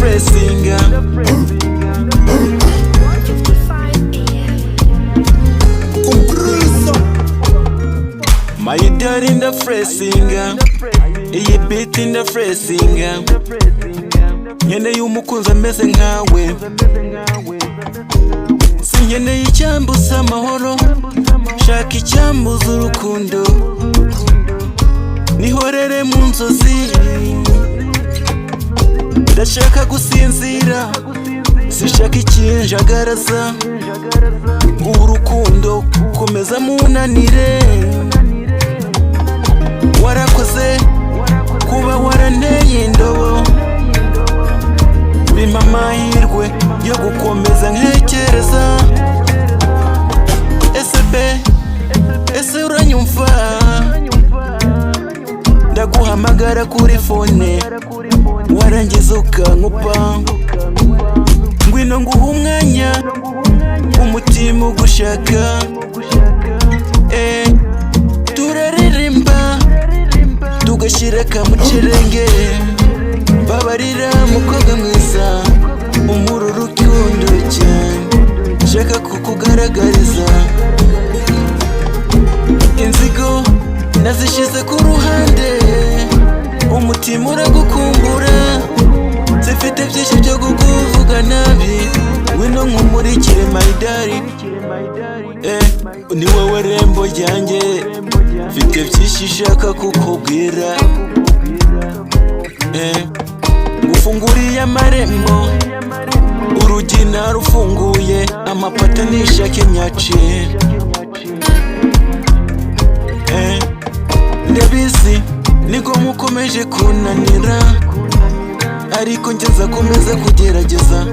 fresinga. My daddy in the fresinga, iyi beat in the fresinga. Nkeneye umukunzi ameze nkawe, sinkeneye icyambuza amahoro, shaka icyambuza urukundo. Nihorere mu nzozi, ndashaka gusinzira, sishaka ikinjagaraza. Urukundo komeza munanire, warakoze kuba waranteye indobo, bimpa amahirwe yo gukomeza ntekereza. Ese uranyumva? Ndaguhamagara kuri fone, warangiza ukankupa. Ngwino nguha umwanya, umutima ugushaka. Turaririmba tugashyira akamucerenge. Babarira mukobwa mwiza, umura urukundo cyane, nshaka kukugaragariza. Inzigo nazishyize ku ruhande, umutima uragukumbura, zifite byinshi byo kukuvuga nabi. Ngwino nkumurikire my daddy, ni wowe rembo ryanjye, mfite byinshi nshaka kukubwira. Ngufunguriye amarembo, urugi narufunguye, amapata nishake nyace. Ndabizi niko mukomeje kunanira, ariko njye nzakomeza kugerageza.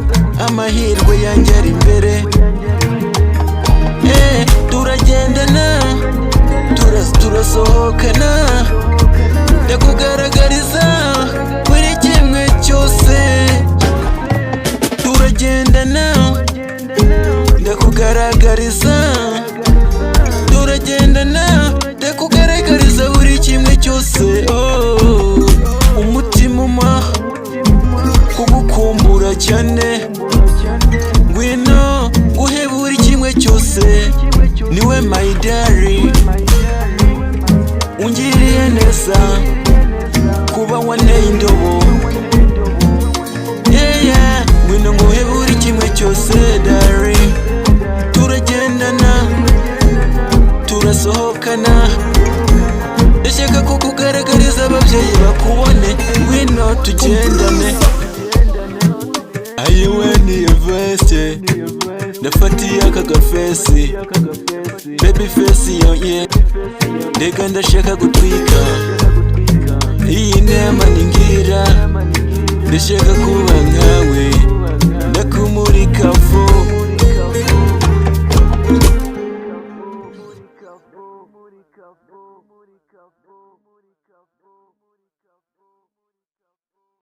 Amahirwe yanjye ari imbere. Turagendana, turasohokana, ndakugaragariza buri kimwe cyose. Turagendana, ndakugaragariza. Turagendana, ndakugaragariza buri kimwe cyose. Umutima uma kugukumbura cyane, ngwino nguhe buri kimwe cyose. Niwe my daddy, ungiriye neza kuba wanteye indobo. Ngwino nguhe buri kimwe cyose daddy. Turagendana, turasohokana, ndashaka kukugaragariza ababyeyi bakubone. Ngwino tugendane. Ayiwe niyo veste, ndafatiye aka gafesi, baby face yo ndeka ndashaka gutwika. Iyi nema ningira, ndashaka kuba nkawe, ndakumurika